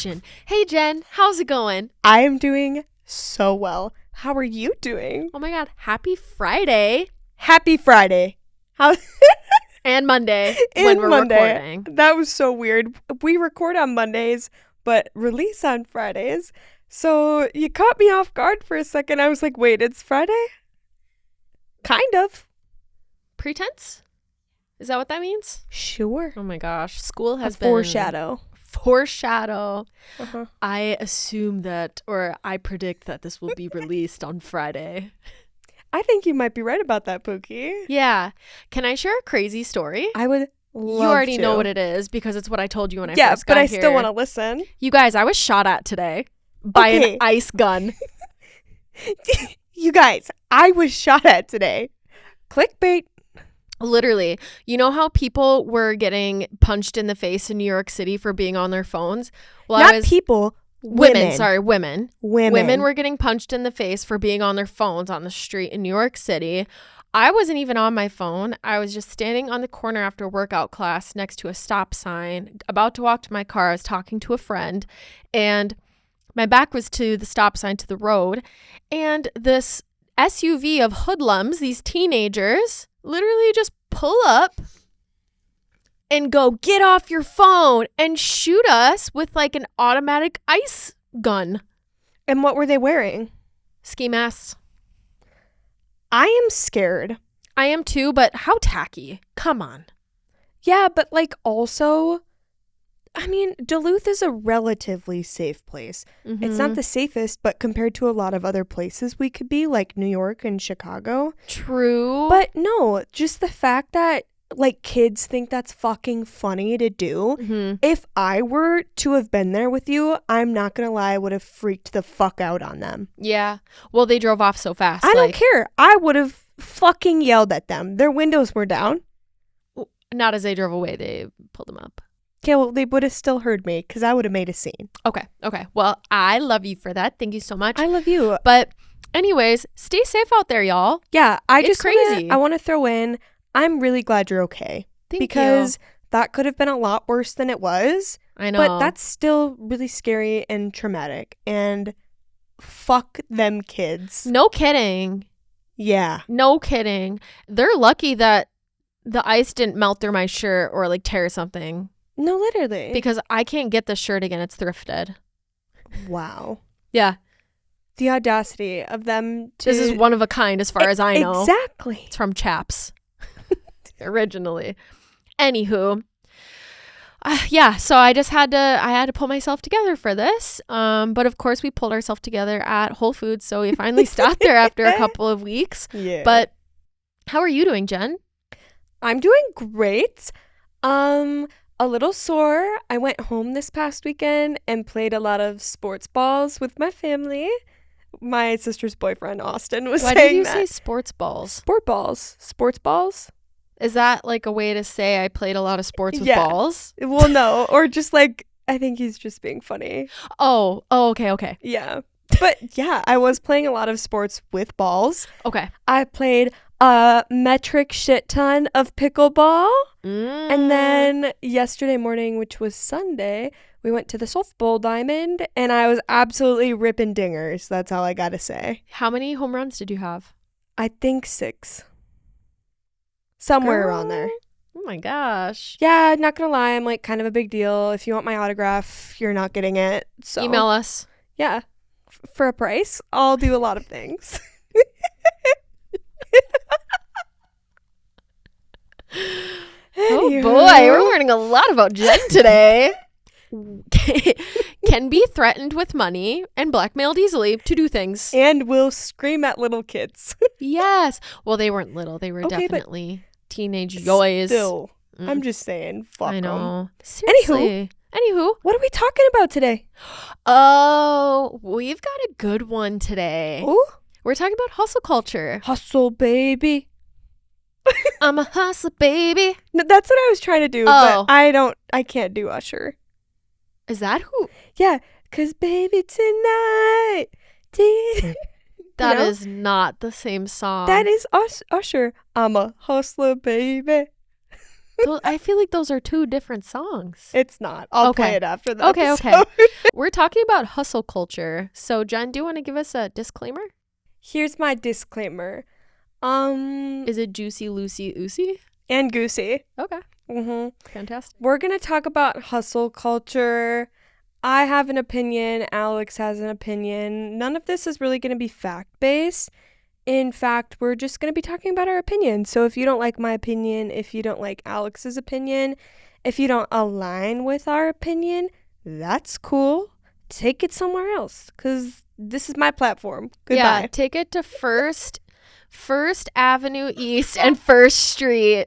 question. Hey, Jen, how's it going? I am doing so well. How are you doing? Oh my God, happy Friday. Happy Friday. How? And Monday And when we're Monday. recording. That was so weird. We record on Mondays, but release on Fridays. So you caught me off guard for a second. I was like, wait, it's Friday? Kind of. Pretense? Is that what that means? Sure. Oh my gosh, school has A been... foreshadow. Uh-huh. I assume that, or I predict that this will be released on Friday. I think you might be right about that, Pookie. Yeah. Can I share a crazy story? I would love You already to. know what it is because it's what I told you when I Yeah, first got but I here. still want to listen. You guys, I was shot at today by an ice gun. You guys, I was shot at today. Clickbait. Literally. You know how people were getting punched in the face in New York City for being on their phones? Well, Not people. Women. Women Were getting punched in the face for being on their phones on the street in New York City. I wasn't even on my phone. I was just standing on the corner after workout class next to a stop sign, about to walk to my car. I was talking to a friend, and my back was to the stop sign, to the road. And this SUV of hoodlums, these teenagers, literally just pull up and go, get off your phone, and shoot us with like an automatic ice gun. And what were they wearing? Ski masks. I am scared. I am too, but how tacky. Come on. Yeah, but like also, I mean, Duluth is a relatively safe place. It's not the safest, but compared to a lot of other places we could be, like New York and Chicago. True. But no, just the fact that like kids think that's fucking funny to do. If I were to have been there with you, I'm not gonna lie, I would have freaked the fuck out on them. Yeah. Well, they drove off so fast. I don't care. I would have fucking yelled at them. Their windows were down. Not as they drove away. They pulled them up. Okay, well, they would have still heard me because I would have made a scene. Okay. Well, I love you for that. Thank you so much. I love you. But anyways, stay safe out there, y'all. Yeah, It's crazy. I want to throw in, I'm really glad you're okay. Thank because you. that could have been a lot worse than it was. I know. But that's still really scary and traumatic. And fuck them kids. No kidding. Yeah. No kidding. They're lucky that the ice didn't melt through my shirt or like tear something. No, literally. Because I can't get the shirt again. It's thrifted. Wow. Yeah. The audacity of them to... This is one of a kind as far as I know. Exactly. It's from Chaps. Originally. Anywho. Yeah, so I had to pull myself together for this. But of course we pulled ourselves together at Whole Foods. So we finally stopped there after a couple of weeks. Yeah. But how are you doing, Jen? I'm doing great. A little sore. I went home this past weekend and played a lot of sports balls with my family. My sister's boyfriend, Austin, was saying that. Why did you say sports balls? Sports balls? Is that like a way to say I played a lot of sports with balls? Well, no. Or just like, I think he's just being funny. Oh, okay. Yeah. But yeah, I was playing a lot of sports with balls. Okay. I played a metric shit ton of pickleball. And then yesterday morning, which was Sunday, we went to the softball diamond and I was absolutely ripping dingers. That's all I gotta say. How many home runs did you have? I think 6. Somewhere around there. Oh my gosh. Yeah, not gonna lie, I'm like kind of a big deal. If you want my autograph, you're not getting it. So email us. Yeah. For a price, I'll do a lot of things. Oh boy, we're learning a lot about Jen today. Can be threatened with money and blackmailed easily to do things. And will scream at little kids. Yes. Well, they weren't little. They were definitely teenage yoys. Still, I'm just saying, fuck I 'em. know. Seriously. Anywho. What are we talking about today? Oh, we've got a good one today. Ooh. We're talking about hustle culture. Hustle, baby. I'm a hustler, baby. No, that's what I was trying to do, but I can't do Usher. Is that who? Yeah, 'cause baby tonight. That is not the same song. That is Usher. I'm a hustler, baby. I feel like those are two different songs. It's not. I'll play Okay. it after that. Okay. We're talking about hustle culture. So, Jen, do you want to give us a disclaimer? Here's my disclaimer. Is it Juicy, Lucy, Oozy? And Goosey. Okay. Mm-hmm. Fantastic. We're going to talk about hustle culture. I have an opinion. Alex has an opinion. None of this is really going to be fact-based. In fact, we're just going to be talking about our opinion. So if you don't like my opinion, if you don't like Alex's opinion, if you don't align with our opinion, that's cool. Take it somewhere else, because this is my platform. Goodbye. Yeah, take it to First Avenue East and First Street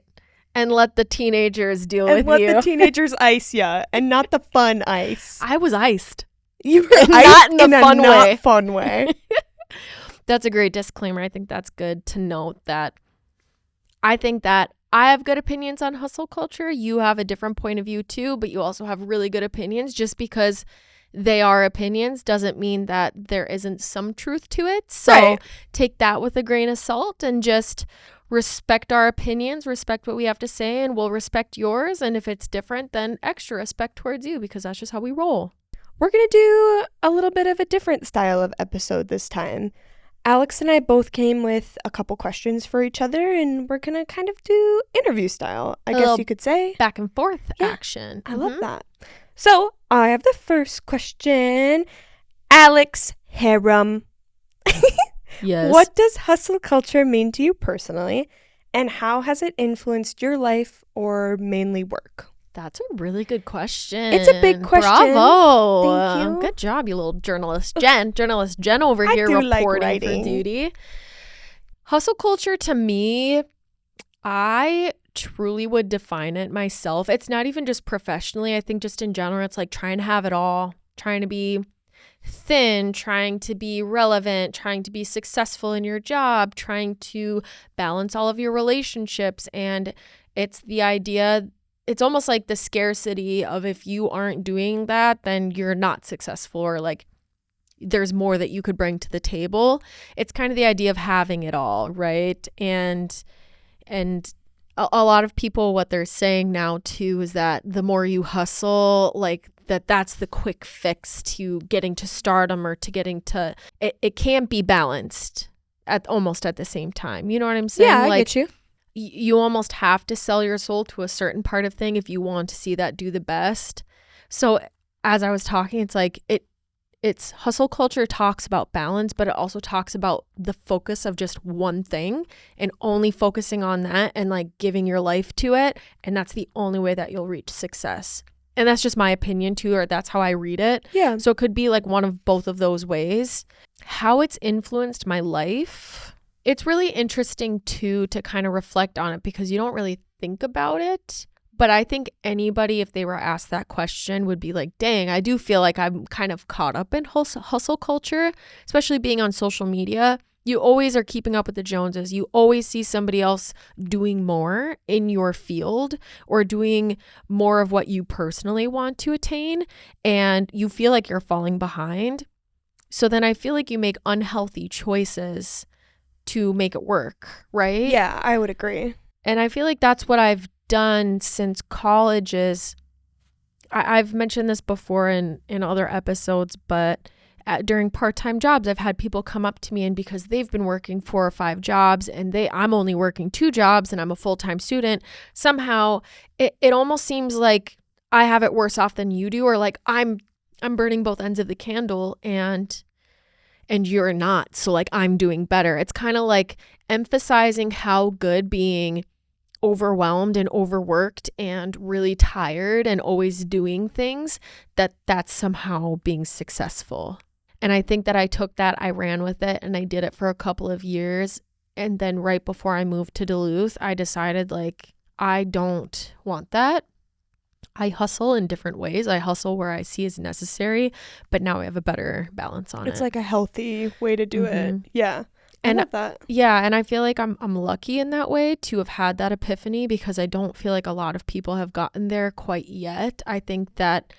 and let the teenagers deal with you. And let the teenagers ice ya, and not the fun ice. I was iced. You were not in the fun not way. Fun way. That's a great disclaimer. I think that's good to note that I think that I have good opinions on hustle culture. You have a different point of view too, but you also have really good opinions. Just because they are opinions doesn't mean that there isn't some truth to it. So take that with a grain of salt and just respect our opinions, respect what we have to say, and we'll respect yours. And if it's different, then extra respect towards you, because that's just how we roll. We're going to do a little bit of a different style of episode this time. Alex and I both came with a couple questions for each other, and we're going to kind of do interview style, I guess you could say. Back and forth action. I love that. So I have the first question. Alex Harem. Yes. What does hustle culture mean to you personally, and how has it influenced your life or mainly work? That's a really good question. It's a big question. Bravo. Thank you. Good job, you little journalist Jen. Journalist Jen over here reporting for duty. Hustle culture to me, I truly would define it myself. It's not even just professionally. I think just in general, it's like trying to have it all, trying to be thin, trying to be relevant, trying to be successful in your job, trying to balance all of your relationships. And it's the idea, it's almost like the scarcity of if you aren't doing that, then you're not successful, or like there's more that you could bring to the table. It's kind of the idea of having it all, right? And a lot of people, what they're saying now too is that the more you hustle, like that's the quick fix to getting to stardom or to getting to it can't be balanced almost at the same time. You know what I'm saying? Yeah, I like, get you. You almost have to sell your soul to a certain part of thing if you want to see that do the best. So as I was talking, it's like it's hustle culture talks about balance, but it also talks about the focus of just one thing and only focusing on that and like giving your life to it. And that's the only way that you'll reach success. And that's just my opinion too, or that's how I read it. Yeah. So it could be like one of both of those ways. How it's influenced my life, it's really interesting too to kind of reflect on it, because you don't really think about it. But I think anybody, if they were asked that question, would be like, dang, I do feel like I'm kind of caught up in hustle culture, especially being on social media. You always are keeping up with the Joneses. You always see somebody else doing more in your field or doing more of what you personally want to attain, and you feel like you're falling behind. So then I feel like you make unhealthy choices to make it work, right? Yeah, I would agree. And I feel like that's what I've done since college is, I've mentioned this before in other episodes, but during part-time jobs, I've had people come up to me, and because they've been working 4 or 5 jobs and I'm only working 2 jobs and I'm a full-time student, somehow it almost seems like I have it worse off than you do, or like I'm burning both ends of the candle and you're not. So like I'm doing better. It's kind of like emphasizing how good being overwhelmed and overworked and really tired and always doing things, that's somehow being successful. And I think that I took that, I ran with it, and I did it for a couple of years. And then right before I moved to Duluth, I decided like, I don't want that. I hustle in different ways. I hustle where I see is necessary, but now I have a better balance on it. It's like a healthy way to do it. Yeah. I love that. Yeah, and I feel like I'm lucky in that way to have had that epiphany, because I don't feel like a lot of people have gotten there quite yet. I think that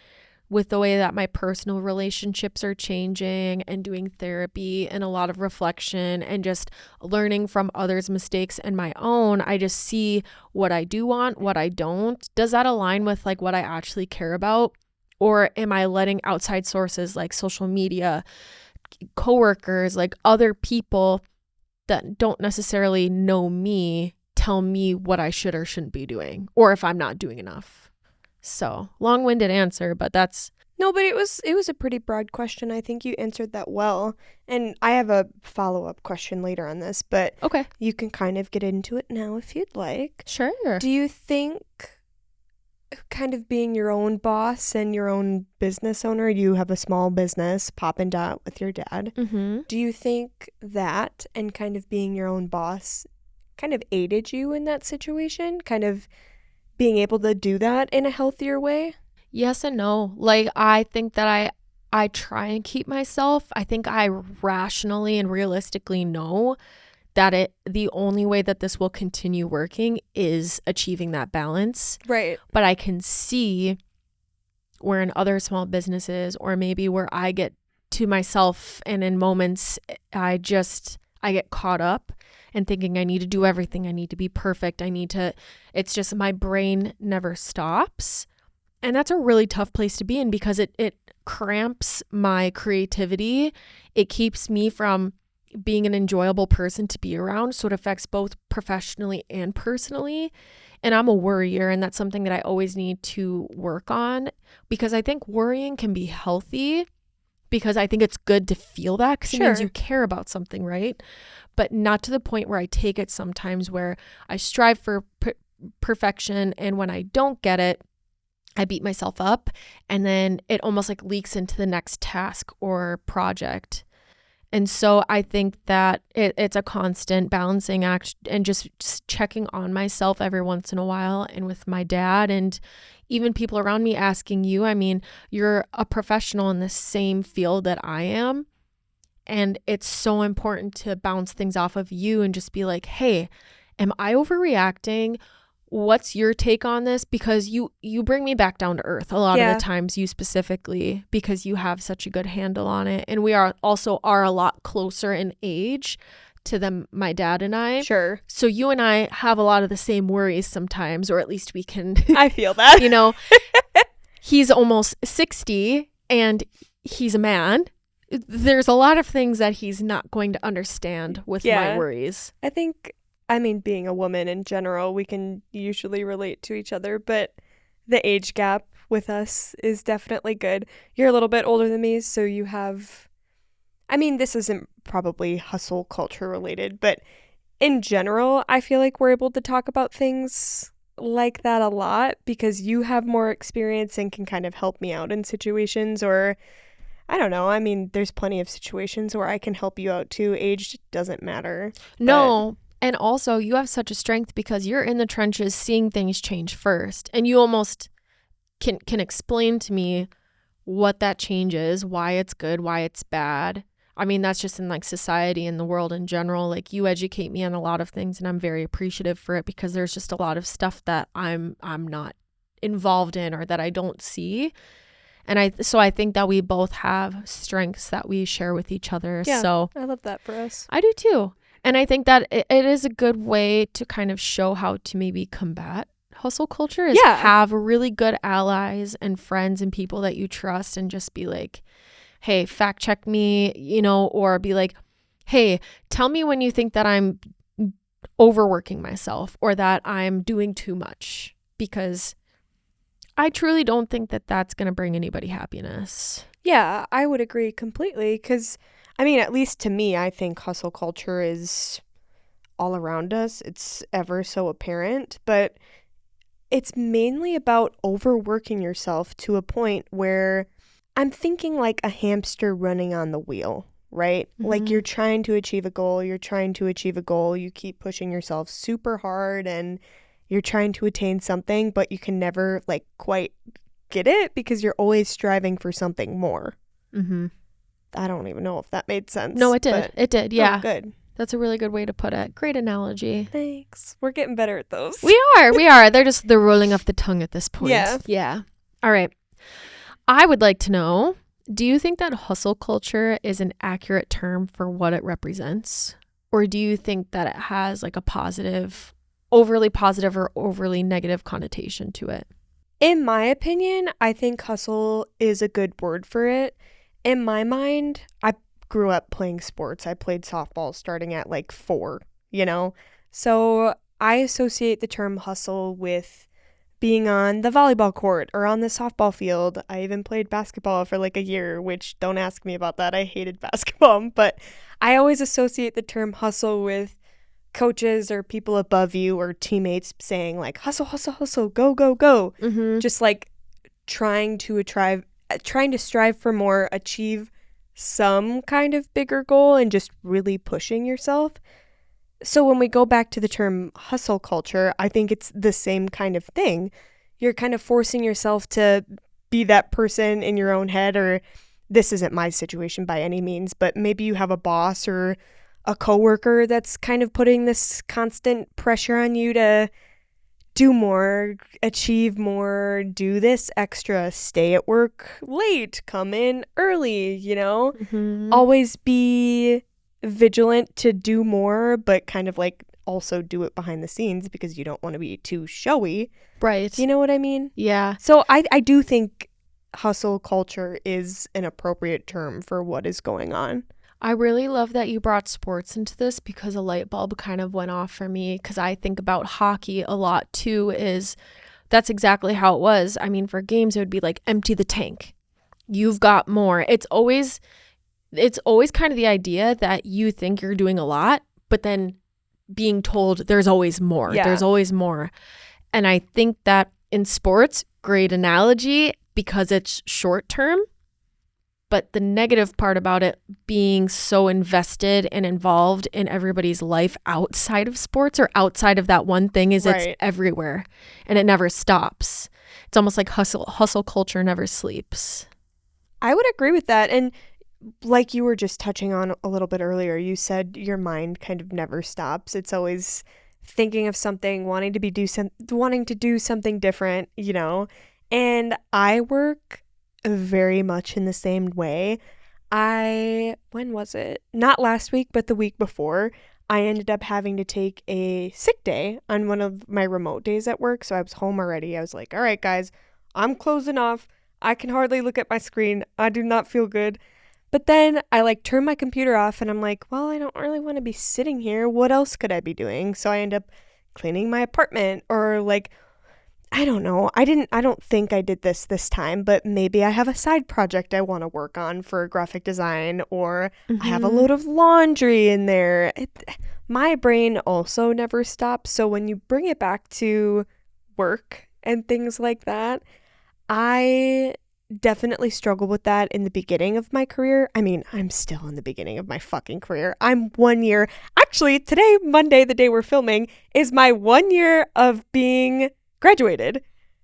with the way that my personal relationships are changing and doing therapy and a lot of reflection and just learning from others' mistakes and my own, I just see what I do want, what I don't. Does that align with like what I actually care about? Or am I letting outside sources like social media, coworkers, like other people that don't necessarily know me tell me what I should or shouldn't be doing, or if I'm not doing enough? So long-winded answer, but that's No, but it was a pretty broad question. I think you answered that well. And I have a follow-up question later on this, but okay. you can kind of get into it now if you'd like. Sure. Do you think kind of being your own boss and your own business owner, you have a small business, Pop and Dot, with your dad. Mm-hmm. Do you think that and kind of being your own boss kind of aided you in that situation? Kind of being able to do that in a healthier way? Yes and no. Like, I think that I try and keep myself. I think I rationally and realistically know that the only way that this will continue working is achieving that balance. Right. But I can see where in other small businesses, or maybe where I get to myself and in moments I get caught up and thinking I need to do everything. I need to be perfect. It's just my brain never stops. And that's a really tough place to be in because it cramps my creativity. It keeps me from being an enjoyable person to be around. So it affects both professionally and personally. And I'm a worrier, and that's something that I always need to work on, because I think worrying can be healthy, because I think it's good to feel that, because it means you care about something, right? But not to the point where I take it sometimes where I strive for perfection, and when I don't get it, I beat myself up, and then it almost like leaks into the next task or project. And so I think that it's a constant balancing act, and just checking on myself every once in a while, and with my dad and even people around me asking you. I mean, you're a professional in the same field that I am. And it's so important to bounce things off of you and just be like, hey, am I overreacting? What's your take on this? Because you bring me back down to earth a lot of the times, you specifically, because you have such a good handle on it. And we are a lot closer in age to them, my dad and I. Sure. So you and I have a lot of the same worries sometimes, or at least we can. I feel that. You know, he's almost 60 and he's a man. There's a lot of things that he's not going to understand with my worries. I mean, being a woman in general, we can usually relate to each other, but the age gap with us is definitely good. You're a little bit older than me, so you have, I mean, this isn't probably hustle culture related, but in general, I feel like we're able to talk about things like that a lot because you have more experience and can kind of help me out in situations, or I don't know. I mean, there's plenty of situations where I can help you out too. Age doesn't matter. No. And also, you have such a strength because you're in the trenches seeing things change first. And you almost can explain to me what that change is, why it's good, why it's bad. I mean, that's just in like society and the world in general. Like, you educate me on a lot of things, and I'm very appreciative for it, because there's just a lot of stuff that I'm not involved in or that I don't see. And I think that we both have strengths that we share with each other. Yeah, so I love that for us. I do too. And I think that it is a good way to kind of show how to maybe combat hustle culture, is have really good allies and friends and people that you trust, and just be like, hey, fact check me, you know, or be like, hey, tell me when you think that I'm overworking myself or that I'm doing too much, because I truly don't think that that's going to bring anybody happiness. Yeah, I would agree completely, because I mean, at least to me, I think hustle culture is all around us. It's ever so apparent, but it's mainly about overworking yourself to a point where I'm thinking like a hamster running on the wheel, right? Mm-hmm. Like, you're trying to achieve a goal, you keep pushing yourself super hard, and you're trying to attain something, but you can never like quite get it because you're always striving for something more. Mm-hmm. I don't even know if that made sense. No, it did. It did. Yeah. Oh, good. That's a really good way to put it. Great analogy. Thanks. We're getting better at those. We are. They're rolling off the tongue at this point. Yeah. Yeah. All right. I would like to know, do you think that hustle culture is an accurate term for what it represents? Or do you think that it has like a overly positive or overly negative connotation to it? In my opinion, I think hustle is a good word for it. In my mind, I grew up playing sports. I played softball starting at like 4, you know? So I associate the term hustle with being on the volleyball court or on the softball field. I even played basketball for like a year, which don't ask me about that. I hated basketball, but I always associate the term hustle with coaches or people above you or teammates saying like hustle, hustle, hustle, go, go, go. Mm-hmm. Just like trying to strive for more, achieve some kind of bigger goal and just really pushing yourself. So when we go back to the term hustle culture, I think it's the same kind of thing. You're kind of forcing yourself to be that person in your own head, or this isn't my situation by any means, but maybe you have a boss or a coworker that's kind of putting this constant pressure on you to do more, achieve more, do this extra, stay at work late, come in early, you know? Mm-hmm. Always be vigilant to do more, but kind of like also do it behind the scenes because you don't want to be too showy. Right. You know what I mean? Yeah. So I do think hustle culture is an appropriate term for what is going on. I really love that you brought sports into this because a light bulb kind of went off for me, because I think about hockey a lot too. That's exactly how it was. I mean, for games, it would be like empty the tank. You've got more. It's always kind of the idea that you think you're doing a lot, but then being told there's always more. Yeah. There's always more. And I think that in sports, great analogy because it's short term. But the negative part about it being so invested and involved in everybody's life outside of sports or outside of that one thing is Right. It's everywhere and it never stops. It's almost like hustle culture never sleeps. I would agree with that. And like you were just touching on a little bit earlier, you said your mind kind of never stops. It's always thinking of something, wanting to do something different, you know. And I work very much in the same way. When was it? Not last week, but the week before, I ended up having to take a sick day on one of my remote days at work. So I was home already. I was like, all right, guys, I'm closing off. I can hardly look at my screen. I do not feel good. But then I like turn my computer off and I'm like, well, I don't really want to be sitting here. What else could I be doing? So I end up cleaning my apartment, or like, I don't know. I don't think I did this time, but maybe I have a side project I want to work on for graphic design, or I have a load of laundry in there. My brain also never stops. So when you bring it back to work and things like that, I definitely struggled with that in the beginning of my career. I mean, I'm still in the beginning of my fucking career. I'm 1 year. Actually, today, Monday, the day we're filming, is my 1 year of being graduated.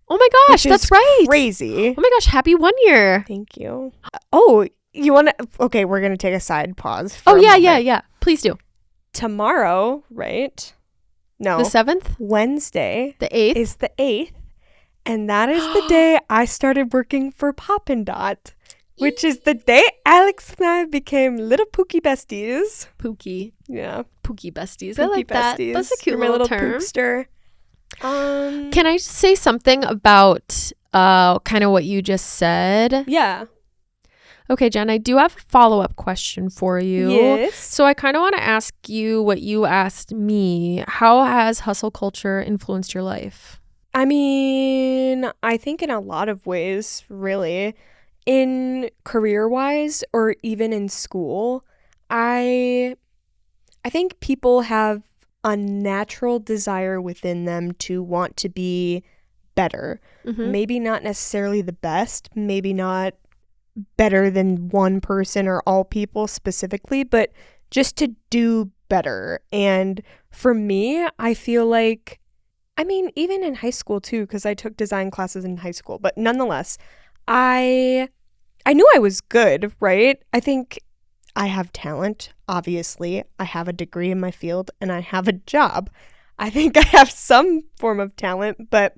Oh my gosh, that's right. Crazy. Oh my gosh, happy 1 year. Thank you. Oh, you want to? Okay, we're going to take a side pause. Oh, yeah. Please do. Tomorrow, right? No. The 7th? Wednesday. The 8th? Is the 8th. And that is the day I started working for Poppin' Dot, which is the day Alex and I became little Pookie besties. Pookie. Yeah. Pookie besties. Pookie I like besties. that. That's a cute You're my little term. pookster. Can I say something about kind of what you just said? Yeah. Okay, Jen, I do have a follow-up question for you. Yes. So I kind of want to ask you what you asked me. How has hustle culture influenced your life? I mean, I think in a lot of ways, really. In career-wise or even in school, I think people have a natural desire within them to want to be better. Mm-hmm. Maybe not necessarily the best, maybe not better than one person or all people specifically, but just to do better. And for me, I feel like, I mean, even in high school too, because I took design classes in high school, but nonetheless, I knew I was good, right? I think I have talent, obviously. I have a degree in my field and I have a job. I think I have some form of talent, but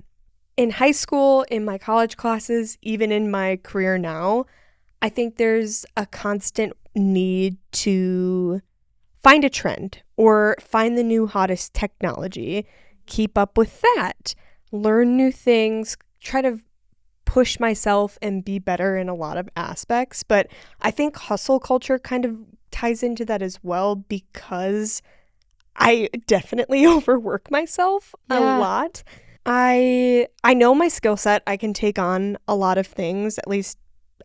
in high school, in my college classes, even in my career now, I think there's a constant need to find a trend or find the new hottest technology, keep up with that, learn new things, try to push myself and be better in a lot of aspects. But I think hustle culture kind of ties into that as well, because I definitely overwork myself a lot. I know my skill set. I can take on a lot of things, at least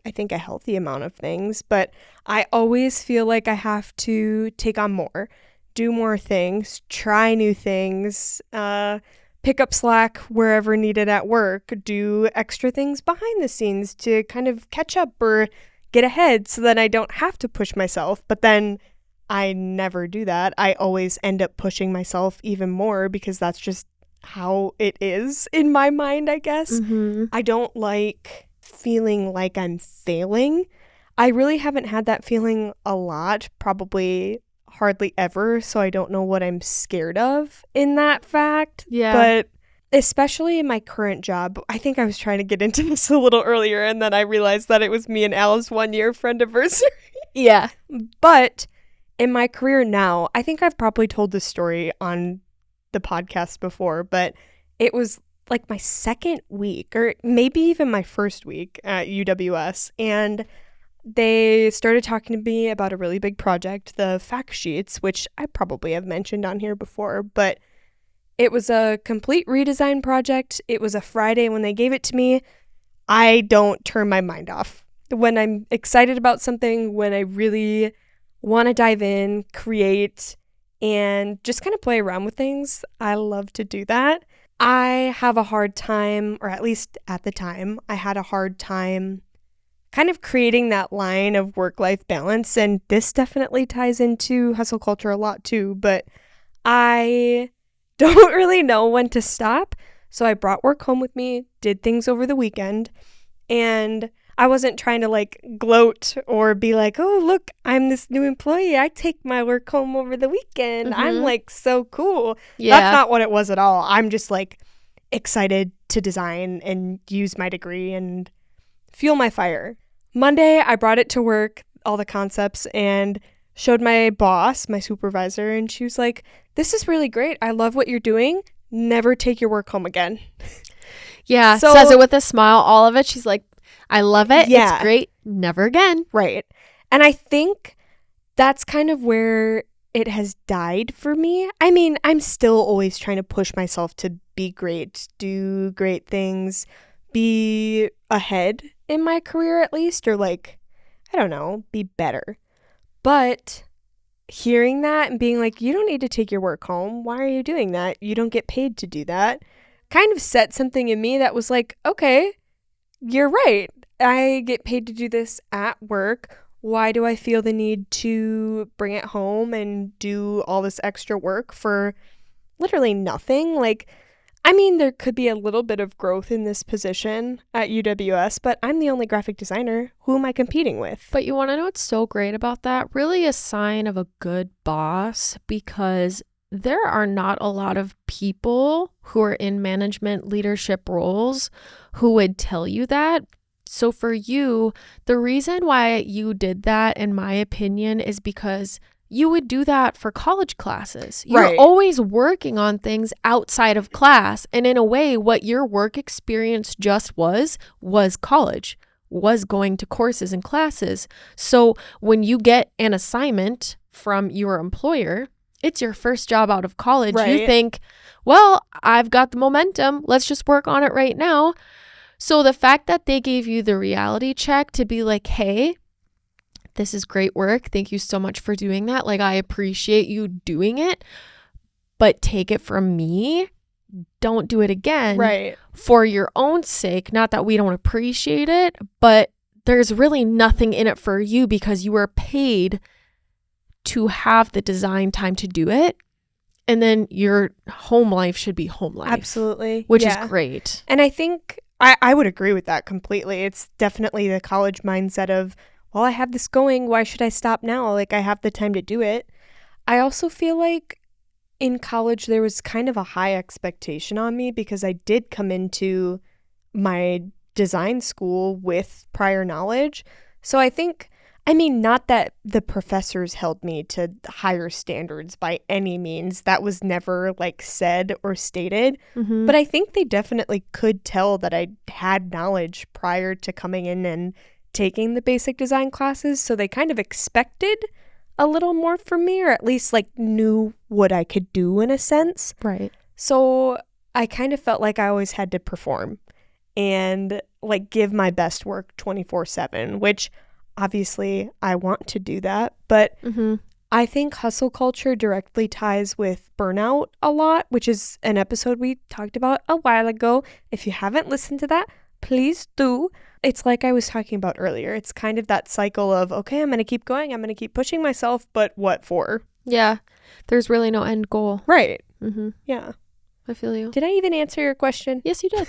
I think a healthy amount of things, but I always feel like I have to take on more, do more things, try new things, pick up slack wherever needed at work, do extra things behind the scenes to kind of catch up or get ahead so that I don't have to push myself. But then I never do that. I always end up pushing myself even more because that's just how it is in my mind, I guess. I don't like feeling like I'm failing. I really haven't had that feeling a lot, probably hardly ever, so I don't know what I'm scared of in that fact. But especially in my current job, I think I was trying to get into this a little earlier, and then I realized that it was me and Al's 1-year friendiversary. But in my career now, I think I've probably told this story on the podcast before, but it was like my second week or maybe even my first week at UWS, and they started talking to me about a really big project, the fact sheets, which I probably have mentioned on here before, but it was a complete redesign project. It was a Friday when they gave it to me. I don't turn my mind off. When I'm excited about something, when I really want to dive in, create, and just kind of play around with things, I love to do that. I have a hard time, or at least at the time, I had a hard time kind of creating that line of work-life balance, and this definitely ties into hustle culture a lot too, but I don't really know when to stop, so I brought work home with me, did things over the weekend, and I wasn't trying to like gloat or be like, oh, look, I'm this new employee. I take my work home over the weekend. I'm like so cool. That's not what it was at all. I'm just like excited to design and use my degree and fuel my fire. Monday, I brought it to work, all the concepts, and showed my boss, my supervisor, and she was like, this is really great. I love what you're doing. Never take your work home again. Says it with a smile, all of it. She's like, I love it. It's great. Never again. Right. And I think that's kind of where it has died for me. I mean, I'm still always trying to push myself to be great, do great things, be ahead in my career at least, or like, I don't know, be better. But hearing that and being like, you don't need to take your work home. Why are you doing that? You don't get paid to do that. Kind of set something in me that was like, okay, you're right. I get paid to do this at work. Why do I feel the need to bring it home and do all this extra work for literally nothing? Like, I mean, there could be a little bit of growth in this position at UWS, but I'm the only graphic designer. Who am I competing with? But you want to know what's so great about that? Really a sign of a good boss, because there are not a lot of people who are in management leadership roles who would tell you that. So for you, the reason why you did that, in my opinion, is because you would do that for college classes. You're always working on things outside of class. And in a way, what your work experience just was college, was going to courses and classes. So when you get an assignment from your employer, it's your first job out of college. You think, well, I've got the momentum. Let's just work on it right now. So the fact that they gave you the reality check to be like, hey, this is great work. Thank you so much for doing that. Like, I appreciate you doing it, but take it from me. Don't do it again. For your own sake. Not that we don't appreciate it, but there's really nothing in it for you because you were paid to have the design time to do it. And then your home life should be home life. Absolutely. Which is great. And I think I would agree with that completely. It's definitely the college mindset of, well, I have this going. Why should I stop now? Like, I have the time to do it. I also feel like in college, there was kind of a high expectation on me because I did come into my design school with prior knowledge. So I think, I mean, not that the professors held me to higher standards by any means. That was never like said or stated. Mm-hmm. But I think they definitely could tell that I had knowledge prior to coming in and taking the basic design classes. So they kind of expected a little more from me, or at least like knew what I could do in a sense. Right. So I kind of felt like I always had to perform and like give my best work 24/7, which obviously I want to do that. But Mm-hmm. I think hustle culture directly ties with burnout a lot, which is an episode we talked about a while ago. If you haven't listened to that, please do. It's like I was talking about earlier. It's kind of that cycle of, okay, I'm going to keep going. I'm going to keep pushing myself, but what for? Yeah. There's really no end goal. Right. Mm-hmm. Yeah. I feel you. Did I even answer your question? Yes, you did.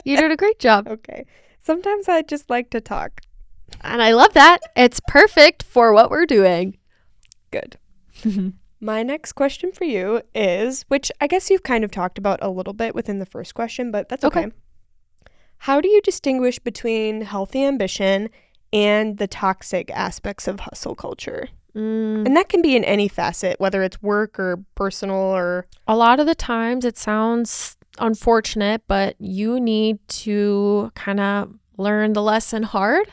You did a great job. Okay. Sometimes I just like to talk. And I love that. It's perfect for what we're doing. Good. My next question for you is, which I guess you've kind of talked about a little bit within the first question, but that's okay. How do you distinguish between healthy ambition and the toxic aspects of hustle culture? And that can be in any facet, whether it's work or personal or... A lot of the times it sounds unfortunate, but you need to kind of learn the lesson hard.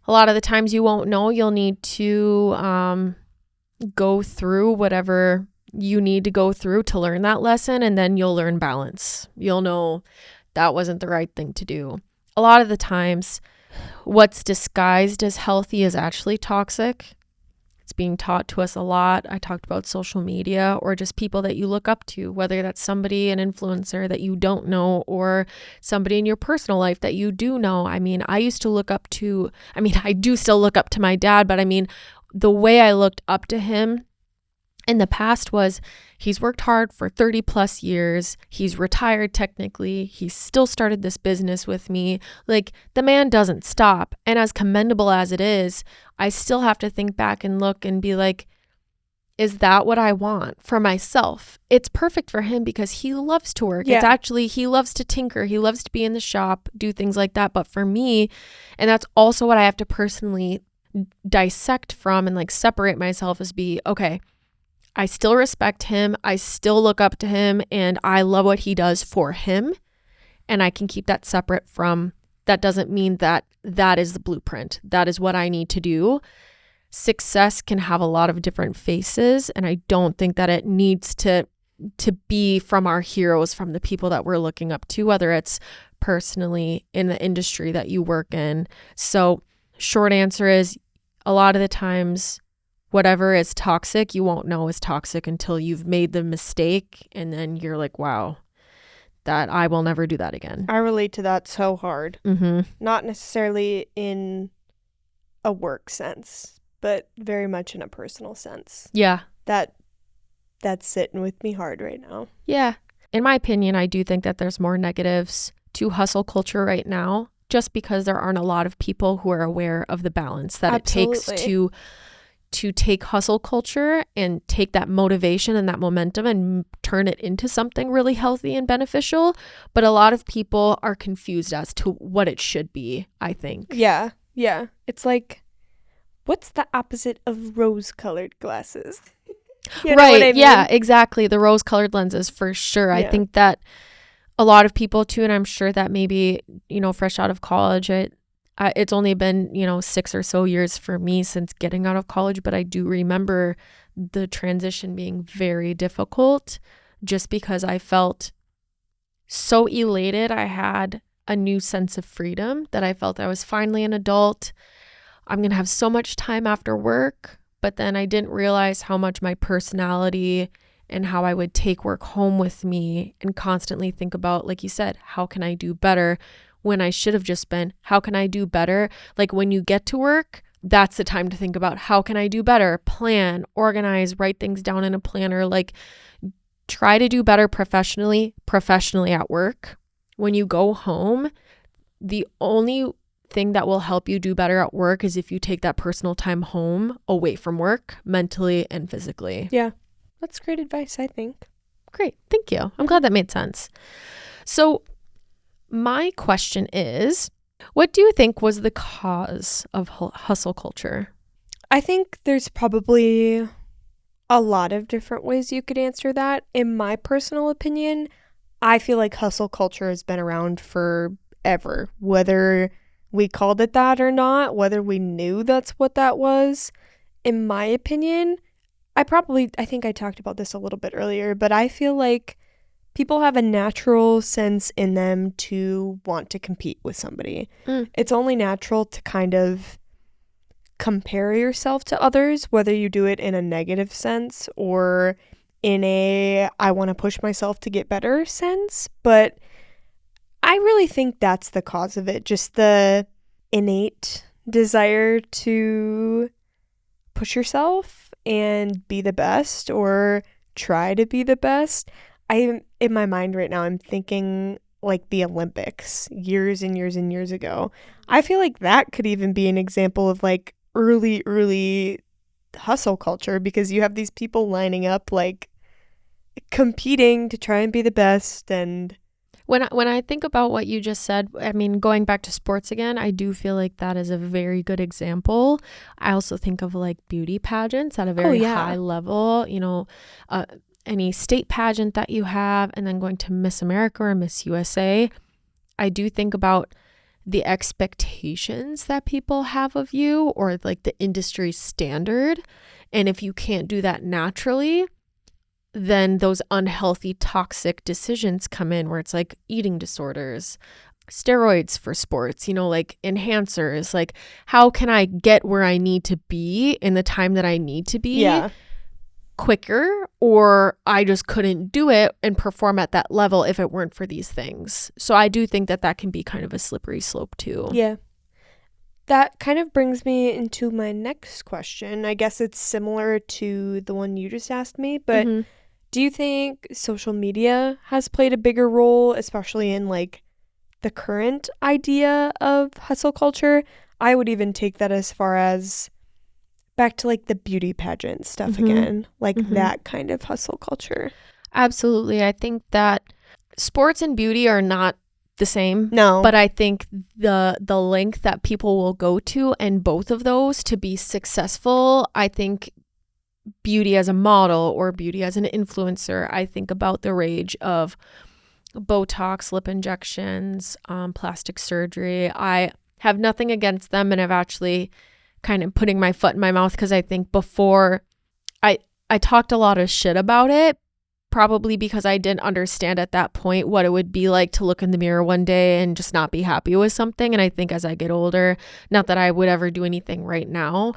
A lot of the times you won't know. You'll need to go through whatever you need to go through to learn that lesson, and then you'll learn balance. You'll know that wasn't the right thing to do. A lot of the times, what's disguised as healthy is actually toxic. It's being taught to us a lot. I talked about social media or just people that you look up to, whether that's somebody, an influencer that you don't know, or somebody in your personal life that you do know. I mean, I do still look up to my dad, but I mean, the way I looked up to him in the past was he's worked hard for 30 plus years. He's retired technically. He still started this business with me. Like, the man doesn't stop. And as commendable as it is, I still have to think back and look and be like, is that what I want for myself? It's perfect for him because he loves to work. Yeah. He loves to tinker. He loves to be in the shop, do things like that. But for me, and that's also what I have to personally dissect from and like separate myself is okay, I still respect him. I still look up to him and I love what he does for him. And I can keep that separate from, that doesn't mean that that is the blueprint. That is what I need to do. Success can have a lot of different faces. And I don't think that it needs to be from our heroes, from the people that we're looking up to, whether it's personally in the industry that you work in. So short answer is, a lot of the times, whatever is toxic, you won't know is toxic until you've made the mistake. And then you're like, wow, that I will never do that again. I relate to that so hard. Mm-hmm. Not necessarily in a work sense, but very much in a personal sense. Yeah. That's sitting with me hard right now. Yeah. In my opinion, I do think that there's more negatives to hustle culture right now, just because there aren't a lot of people who are aware of the balance that Absolutely. it takes to take hustle culture and take that motivation and that momentum and turn it into something really healthy and beneficial. But a lot of people are confused as to what it should be, I think. Yeah. Yeah. It's like, what's the opposite of rose-colored glasses? You know right. what I mean? Yeah, exactly. The rose-colored lenses for sure. Yeah. I think that a lot of people too, and I'm sure that maybe, fresh out of college, it's only been, 6 or so years for me since getting out of college, but I do remember the transition being very difficult just because I felt so elated. I had a new sense of freedom that I felt I was finally an adult. I'm going to have so much time after work, but then I didn't realize how much my personality and how I would take work home with me and constantly think about, like you said, how can I do better? When I should have just been, how can I do better? Like, when you get to work, that's the time to think about how can I do better? Plan, organize, write things down in a planner, like try to do better professionally at work. When you go home, the only thing that will help you do better at work is if you take that personal time home away from work, mentally and physically. Yeah. That's great advice, I think. Great. Thank you. I'm glad that made sense. So my question is, what do you think was the cause of hustle culture? I think there's probably a lot of different ways you could answer that. In my personal opinion, I feel like hustle culture has been around forever, whether we called it that or not, whether we knew that's what that was. In my opinion, I think I talked about this a little bit earlier, but I feel like people have a natural sense in them to want to compete with somebody. It's only natural to kind of compare yourself to others, whether you do it in a negative sense or in a I want to push myself to get better sense. But I really think that's the cause of it, just the innate desire to push yourself and be the best or try to be the best. In my mind right now, I'm thinking like the Olympics years and years and years ago. I feel like that could even be an example of like early hustle culture, because you have these people lining up like competing to try and be the best. And when I think about what you just said, I mean, going back to sports again, I do feel like that is a very good example. I also think of like beauty pageants at a very high level, any state pageant that you have, and then going to Miss America or Miss USA. I do think about the expectations that people have of you, or like the industry standard. And if you can't do that naturally, then those unhealthy, toxic decisions come in, where it's like eating disorders, steroids for sports, like enhancers, like how can I get where I need to be in the time that I need to be quicker, or I just couldn't do it and perform at that level if it weren't for these things. So I do think that can be kind of a slippery slope too. Yeah. That kind of brings me into my next question. I guess it's similar to the one you just asked me, but do you think social media has played a bigger role, especially in like the current idea of hustle culture? I would even take that as far as back to like the beauty pageant stuff again, like that kind of hustle culture. Absolutely. I think that sports and beauty are not the same. No. But I think the length that people will go to in both of those to be successful, I think beauty as a model or beauty as an influencer, I think about the rage of Botox, lip injections, plastic surgery. I have nothing against them, and I've actually kind of putting my foot in my mouth, because I think before I talked a lot of shit about it, probably because I didn't understand at that point what it would be like to look in the mirror one day and just not be happy with something. And I think as I get older, not that I would ever do anything right now,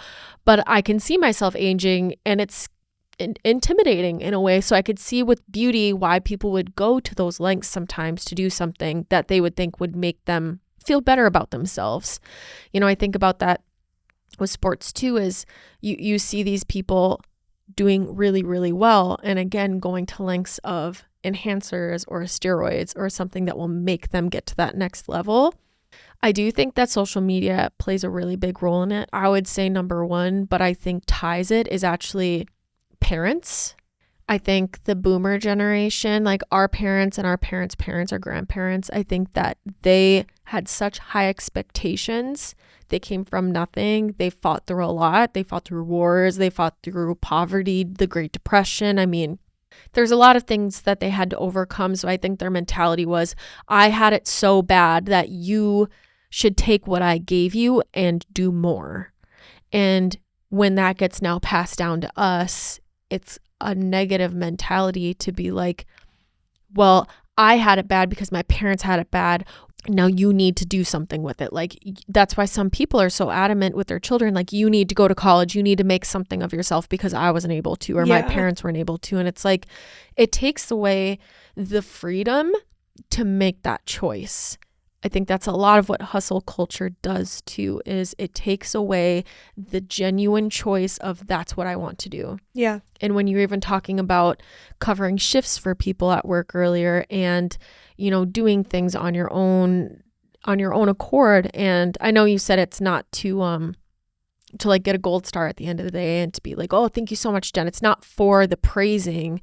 but I can see myself aging, and it's intimidating in a way. So I could see with beauty why people would go to those lengths sometimes to do something that they would think would make them feel better about themselves. I think about that with sports too, is you see these people doing really, really well, and again going to lengths of enhancers or steroids or something that will make them get to that next level. I do think that social media plays a really big role in it. I would say number one, but I think ties it, is actually parents. I think the boomer generation, like our parents and our parents' parents, our grandparents, I think that they had such high expectations. They came from nothing. They fought through a lot. They fought through wars. They fought through poverty, the Great Depression. I mean, there's a lot of things that they had to overcome. So I think their mentality was, I had it so bad that you should take what I gave you and do more. And when that gets now passed down to us, it's a negative mentality to be like, well, I had it bad because my parents had it bad. Now you need to do something with it. Like, that's why some people are so adamant with their children, like, you need to go to college, you need to make something of yourself because I wasn't able to, or my parents weren't able to. And it's like, it takes away the freedom to make that choice. I think that's a lot of what hustle culture does too, is it takes away the genuine choice of that's what I want to do. Yeah. And when you're even talking about covering shifts for people at work earlier, and, doing things on your own accord. And I know you said it's not to to like get a gold star at the end of the day and to be like, oh, thank you so much, Jen. It's not for the praising,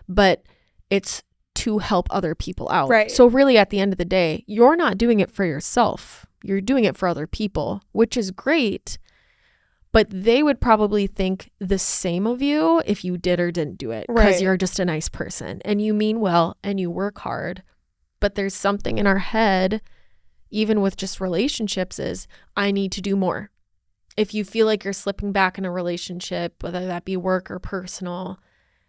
but it's to help other people out. Right. So really at the end of the day, you're not doing it for yourself. You're doing it for other people, which is great. But they would probably think the same of you if you did or didn't do it, because you're just a nice person and you mean well and you work hard. But there's something in our head, even with just relationships, is I need to do more. If you feel like you're slipping back in a relationship, whether that be work or personal,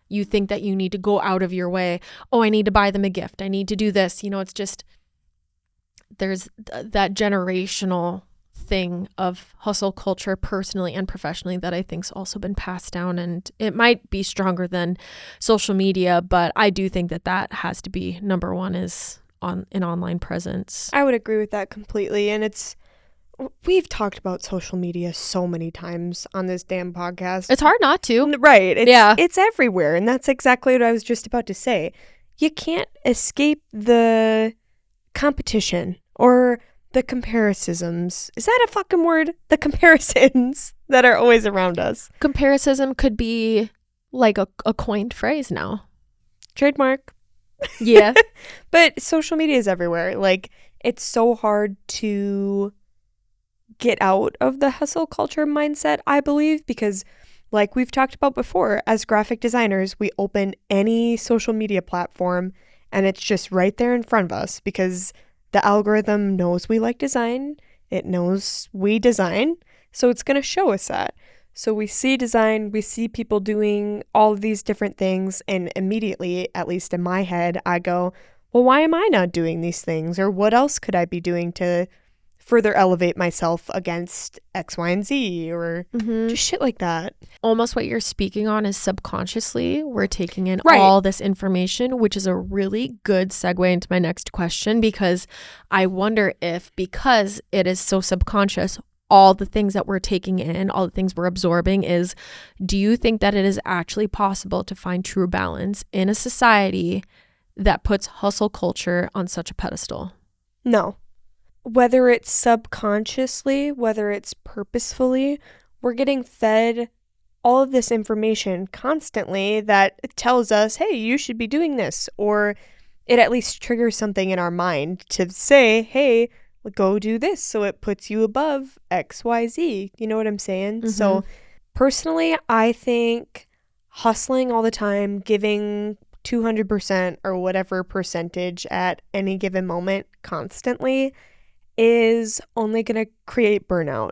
you think that you need to go out of your way. Oh, I need to buy them a gift. I need to do this. It's just, there's that generational thing of hustle culture personally and professionally that I think's also been passed down, and it might be stronger than social media, but I do think that has to be number one, is on an online presence. I would agree with that completely. And we've talked about social media so many times on this damn podcast. It's hard not to. Right. It's everywhere. And that's exactly what I was just about to say. You can't escape the competition or the comparisons. Is that a fucking word? The comparisons that are always around us. Comparison could be like a coined phrase now. Trademark. Yeah. But social media is everywhere. Like, it's so hard to get out of the hustle culture mindset, I believe, because like we've talked about before, as graphic designers, we open any social media platform and it's just right there in front of us because the algorithm knows we like design. It knows we design. So it's going to show us that. So we see design, we see people doing all of these different things, and immediately, at least in my head, I go, well, why am I not doing these things? Or what else could I be doing to further elevate myself against X, Y, and Z, or just shit like that? Almost what you're speaking on is subconsciously we're taking in all this information, which is a really good segue into my next question, because I wonder if, because it is so subconscious, all the things that we're taking in, all the things we're absorbing, do you think that it is actually possible to find true balance in a society that puts hustle culture on such a pedestal? No. Whether it's subconsciously, whether it's purposefully, we're getting fed all of this information constantly that tells us, hey, you should be doing this, or it at least triggers something in our mind to say, hey, go do this, so it puts you above XYZ. You know what I'm saying? So personally, I think hustling all the time, giving 200% or whatever percentage at any given moment constantly is only going to create burnout.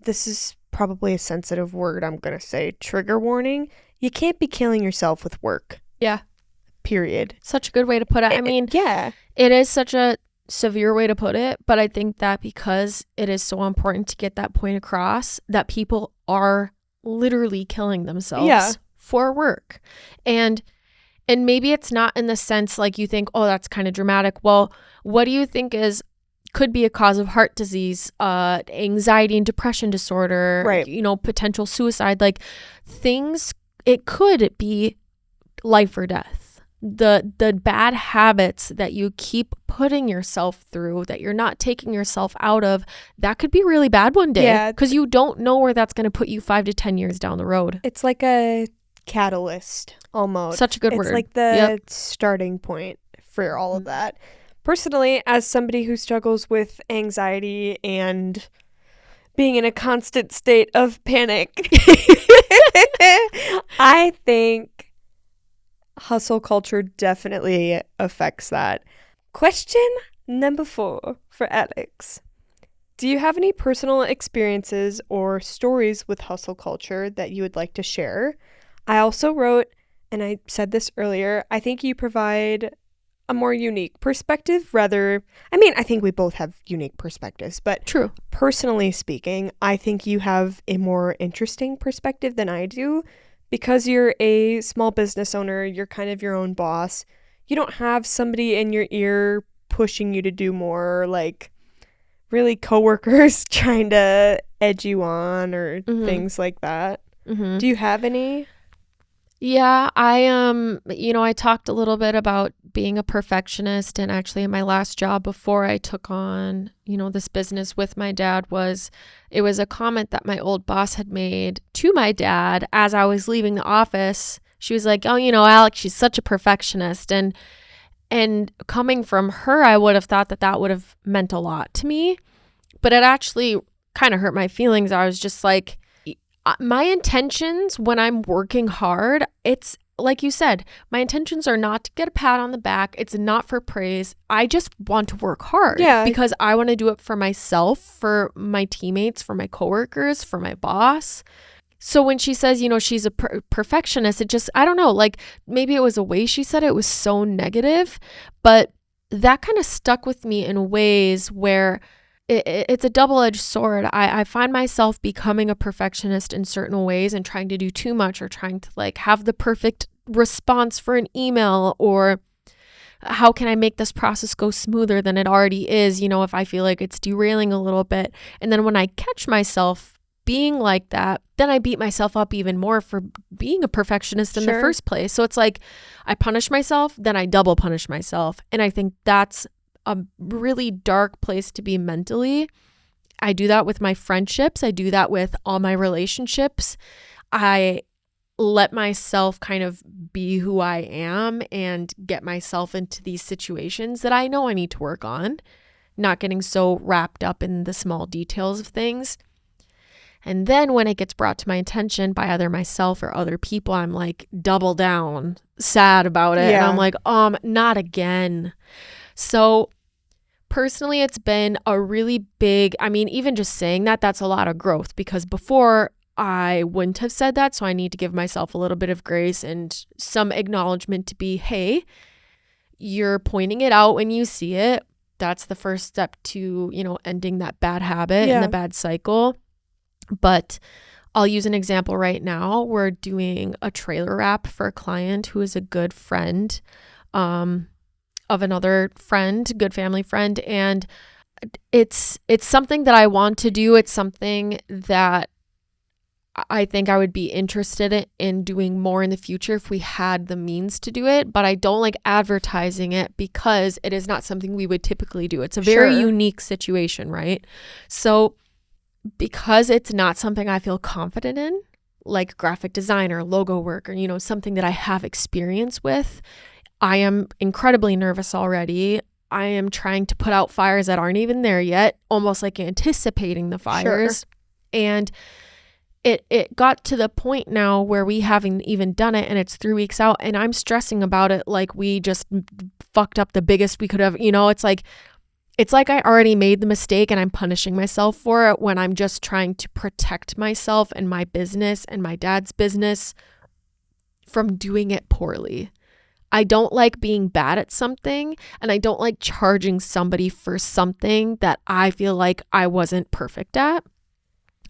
This is probably a sensitive word I'm going to say. Trigger warning. You can't be killing yourself with work. Yeah. Period. Such a good way to put it. I mean, it is such a severe way to put it, but I think that because it is so important to get that point across, that people are literally killing themselves for work. And maybe it's not in the sense like you think, oh, that's kind of dramatic. Well, what do you think could be a cause of heart disease, anxiety and depression disorder, potential suicide, like things, it could be life or death. The bad habits that you keep putting yourself through, that you're not taking yourself out of, that could be really bad one day, because you don't know where that's going to put you 5 to 10 years down the road. It's like a catalyst almost. Such a good word. It's like the starting point for all of that. Personally, as somebody who struggles with anxiety and being in a constant state of panic, I think hustle culture definitely affects that. Question number 4 for Alex. Do you have any personal experiences or stories with hustle culture that you would like to share? I also wrote, and I said this earlier, I think you provide a more unique perspective. I think we both have unique perspectives, but true. Personally speaking, I think you have a more interesting perspective than I do. Because you're a small business owner, you're kind of your own boss. You don't have somebody in your ear pushing you to do more, like really coworkers trying to edge you on or things like that. Do you have any? Yeah, I talked a little bit about being a perfectionist, and actually in my last job before I took on, this business with my dad, it was a comment that my old boss had made to my dad as I was leaving the office. She was like, "Oh, Alex, she's such a perfectionist." And coming from her, I would have thought that would have meant a lot to me, but it actually kind of hurt my feelings. I was just like, my intentions when I'm working hard, it's like you said, my intentions are not to get a pat on the back. It's not for praise. I just want to work hard because I want to do it for myself, for my teammates, for my coworkers, for my boss. So when she says, she's a perfectionist, it just, I don't know, like maybe it was a way she said it was so negative, but that kind of stuck with me in ways where it's a double-edged sword. I find myself becoming a perfectionist in certain ways and trying to do too much, or trying to like have the perfect response for an email, or how can I make this process go smoother than it already is, if I feel like it's derailing a little bit. And then when I catch myself being like that, then I beat myself up even more for being a perfectionist in the first place. So it's like I punish myself, then I double punish myself. And I think that's a really dark place to be mentally. I do that with my friendships. I do that with all my relationships. I let myself kind of be who I am and get myself into these situations that I know I need to work on, not getting so wrapped up in the small details of things. And then when it gets brought to my attention by either myself or other people, I'm like double down, sad about it. And I'm like, not again. So personally, it's been a really big, even just saying that, that's a lot of growth, because before I wouldn't have said that. So I need to give myself a little bit of grace and some acknowledgement to be, hey, you're pointing it out when you see it. That's the first step to, ending that bad habit and the bad cycle. But I'll use an example right now. We're doing a trailer wrap for a client who is a good friend of another friend, good family friend. And it's something that I want to do. It's something that I think I would be interested in doing more in the future if we had the means to do it. But I don't like advertising it because it is not something we would typically do. It's a very unique situation, right? So because it's not something I feel confident in, like graphic design or logo work, or, something that I have experience with, I am incredibly nervous already. I am trying to put out fires that aren't even there yet, almost like anticipating the fires. And it got to the point now where we haven't even done it and it's 3 weeks out and I'm stressing about it like we just fucked up the biggest we could have, it's like I already made the mistake and I'm punishing myself for it when I'm just trying to protect myself and my business and my dad's business from doing it poorly. I don't like being bad at something, and I don't like charging somebody for something that I feel like I wasn't perfect at.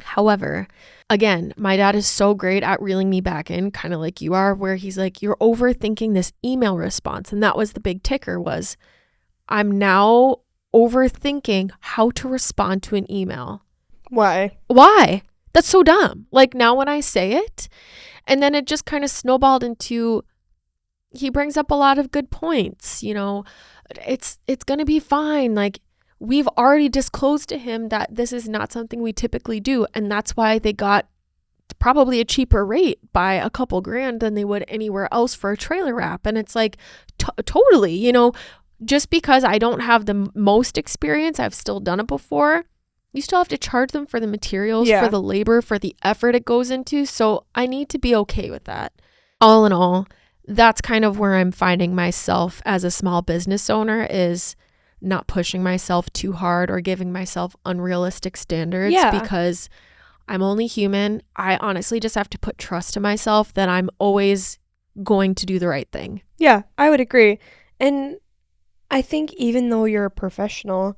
However, again, my dad is so great at reeling me back in, kind of like you are, where he's like, you're overthinking this email response. And that was the big ticker, was I'm now overthinking how to respond to an email. Why? That's so dumb. Like now when I say it, and then it just kind of snowballed into, he brings up a lot of good points. It's going to be fine. Like we've already disclosed to him that this is not something we typically do. And that's why they got probably a cheaper rate by a couple grand than they would anywhere else for a trailer wrap. And it's like, totally, just because I don't have the most experience, I've still done it before. You still have to charge them for the materials, for the labor, for the effort it goes into. So I need to be okay with that. All in all, that's kind of where I'm finding myself as a small business owner, is not pushing myself too hard or giving myself unrealistic standards because I'm only human. I honestly just have to put trust in myself that I'm always going to do the right thing. Yeah, I would agree. And I think even though you're a professional,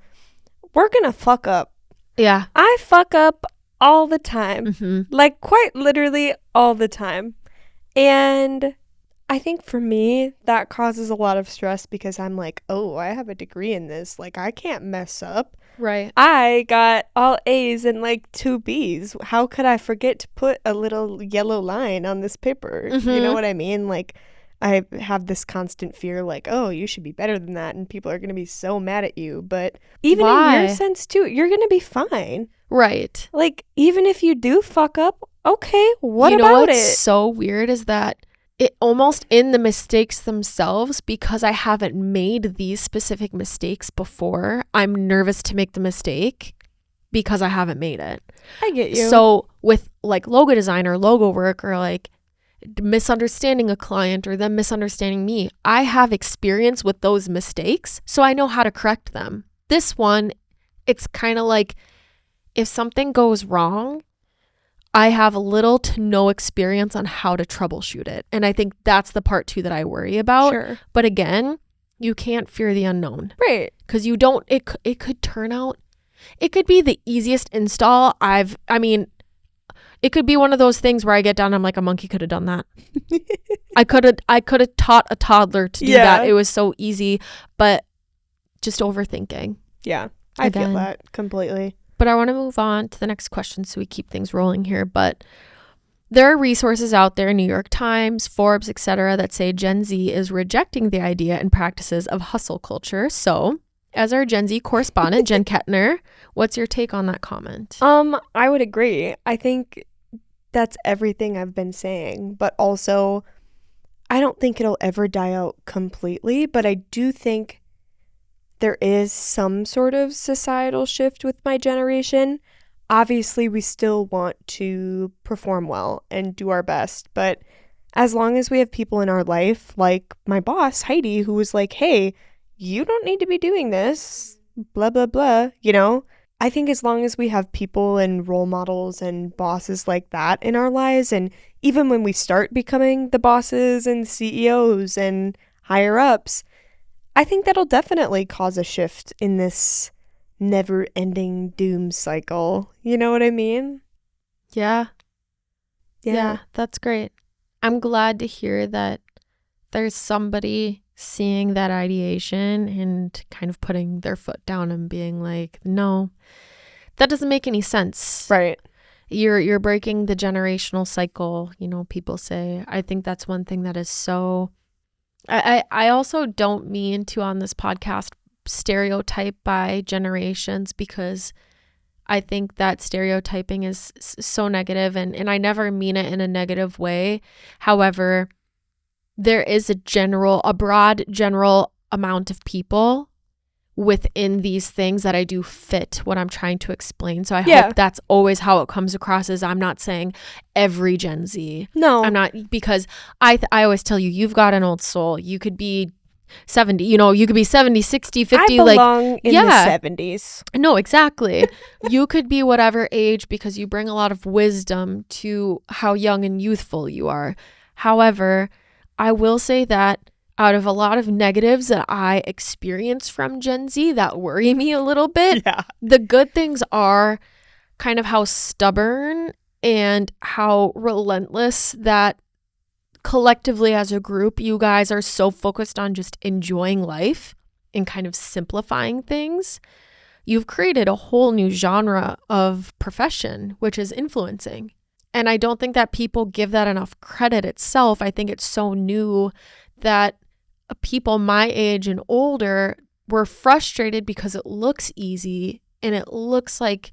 we're going to fuck up. Yeah. I fuck up all the time. Mm-hmm. Like quite literally all the time. And I think for me, that causes a lot of stress because I'm like, oh, I have a degree in this. Like, I can't mess up. Right. I got all A's and like 2 B's. How could I forget to put a little yellow line on this paper? You know what I mean? Like, I have this constant fear, like, oh, you should be better than that, and people are going to be so mad at you. But even in your sense, too, you're going to be fine. Right. Like, even if you do fuck up, okay, what you know about what's it? so weird is that it almost in the mistakes themselves, because I haven't made these specific mistakes before, I'm nervous to make the mistake because I haven't made it. I get you. So with like logo design or logo work or like misunderstanding a client or them misunderstanding me, I have experience with those mistakes, so I know how to correct them. This one, it's kind of like if something goes wrong, I have little to no experience on how to troubleshoot it. And I think that's the part too that I worry about. Sure. But again, you can't fear the unknown. Right. Because you don't, it could turn out, it could be the easiest install it could be one of those things where I get done, I'm like, a monkey could have done that. I could have taught a toddler to do that. It was so easy, but just overthinking. Yeah, I feel that completely. But I want to move on to the next question so we keep things rolling here. But there are resources out there, New York Times, Forbes, etc., that say Gen Z is rejecting the idea and practices of hustle culture. So, as our Gen Z correspondent, Jen Kettner, what's your take on that comment? I would agree. I think that's everything I've been saying, but also I don't think it'll ever die out completely, but I do think there is some sort of societal shift with my generation. Obviously, we still want to perform well and do our best, but as long as we have people in our life, like my boss, Heidi, who was like, hey, you don't need to be doing this, blah, blah, blah, you know? I think as long as we have people and role models and bosses like that in our lives, and even when we start becoming the bosses and CEOs and higher ups, I think that'll definitely cause a shift in this never-ending doom cycle. You know what I mean? Yeah, that's great. I'm glad to hear that there's somebody seeing that ideation and kind of putting their foot down and being like, no, that doesn't make any sense. Right. You're breaking the generational cycle, people say. I think that's one thing that is so... I also don't mean to, on this podcast, stereotype by generations, because I think that stereotyping is so negative, and I never mean it in a negative way. However, there is a broad general amount of people within these things that I do fit what I'm trying to explain. So I hope that's always how it comes across, is I'm not saying every Gen Z. No. I'm not, because I always tell you, you've got an old soul. You could be 70, you could be 70, 60, 50. I belong in the 70s. No, exactly. You could be whatever age, because you bring a lot of wisdom to how young and youthful you are. However, I will say that out of a lot of negatives that I experience from Gen Z that worry me a little bit, the good things are kind of how stubborn and how relentless that collectively as a group, you guys are so focused on just enjoying life and kind of simplifying things. You've created a whole new genre of profession, which is influencing. And I don't think that people give that enough credit itself. I think it's so new that people my age and older were frustrated because it looks easy and it looks like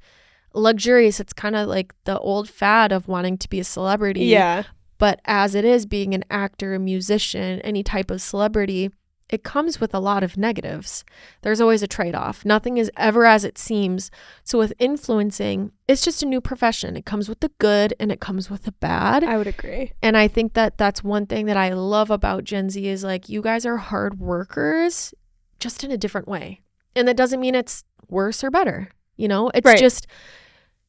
luxurious. It's kind of like the old fad of wanting to be a celebrity. Yeah. But as it is, being an actor, a musician, any type of celebrity, it comes with a lot of negatives. There's always a trade-off. Nothing is ever as it seems. So with influencing, it's just a new profession. It comes with the good and it comes with the bad. I would agree. And I think that that's one thing that I love about Gen Z is like, you guys are hard workers just in a different way. And that doesn't mean it's worse or better. It's just,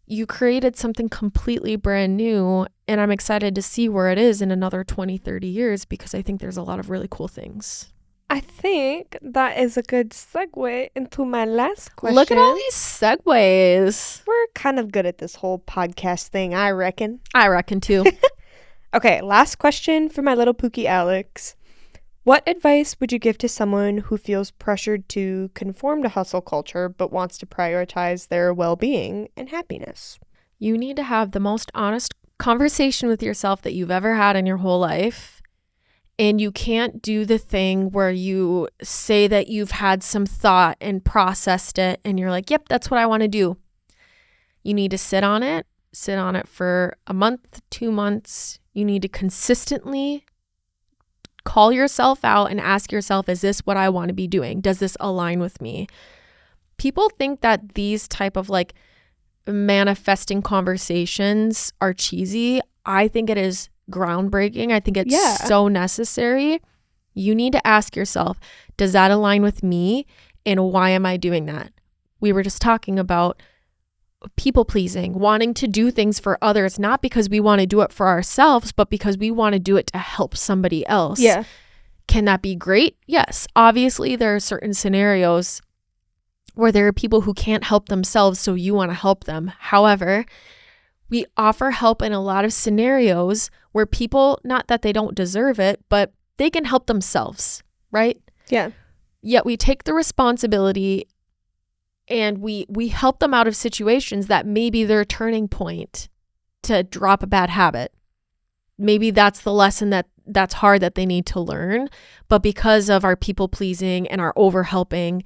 you created something completely brand new, and I'm excited to see where it is in another 20, 30 years, because I think there's a lot of really cool things. I think that is a good segue into my last question. Look at all these segues. We're kind of good at this whole podcast thing, I reckon. I reckon too. Okay, last question for my little Pookie Alex. What advice would you give to someone who feels pressured to conform to hustle culture but wants to prioritize their well-being and happiness? You need to have the most honest conversation with yourself that you've ever had in your whole life. And you can't do the thing where you say that you've had some thought and processed it and you're like, yep, that's what I want to do. You need to sit on it for a month, 2 months. You need to consistently call yourself out and ask yourself, is this what I want to be doing? Does this align with me? People think that these type of like manifesting conversations are cheesy. I think it is groundbreaking. I think it's so necessary. You need to ask yourself, does that align with me? And why am I doing that? We were just talking about people pleasing, wanting to do things for others, not because we want to do it for ourselves, but because we want to do it to help somebody else. Yeah. Can that be great? Yes. Obviously, there are certain scenarios where there are people who can't help themselves, so you want to help them. However, we offer help in a lot of scenarios where people, not that they don't deserve it, but they can help themselves, right? Yeah. Yet we take the responsibility and we help them out of situations that maybe their turning point to drop a bad habit. Maybe that's the lesson that's hard that they need to learn. But because of our people pleasing and our over helping,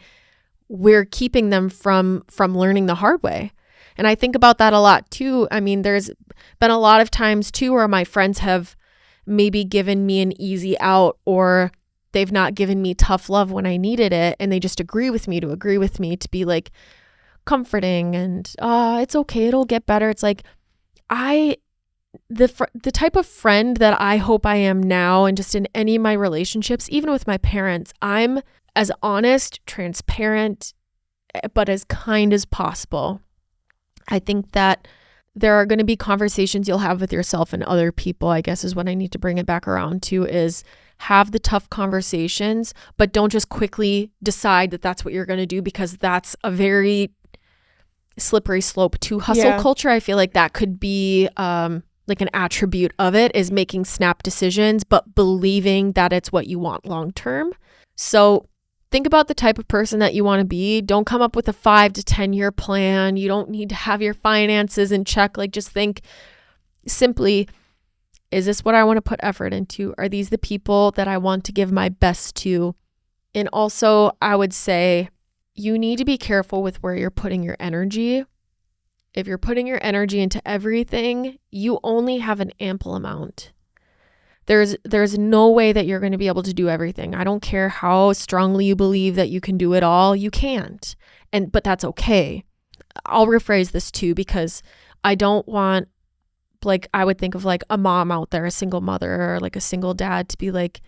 we're keeping them from learning the hard way. And I think about that a lot too. I mean, there's been a lot of times too where my friends have maybe given me an easy out, or they've not given me tough love when I needed it. And they just agree with me to be like comforting and, it's okay, it'll get better. It's like, the type of friend that I hope I am now, and just in any of my relationships, even with my parents, I'm as honest, transparent, but as kind as possible. I think that there are going to be conversations you'll have with yourself and other people, I guess is what I need to bring it back around to, is have the tough conversations, but don't just quickly decide that that's what you're going to do, because that's a very slippery slope to hustle culture. I feel like that could be like an attribute of it, is making snap decisions, but believing that it's what you want long term. So think about the type of person that you want to be. Don't come up with a 5 to 10 year plan. You don't need to have your finances in check. Like, just think simply, is this what I want to put effort into? Are these the people that I want to give my best to? And also, I would say you need to be careful with where you're putting your energy. If you're putting your energy into everything, you only have an ample amount. There's no way that you're going to be able to do everything. I don't care how strongly you believe that you can do it all. You can't. But that's okay. I'll rephrase this too, because I don't want, like, I would think of like a mom out there, a single mother, or like a single dad, to be like,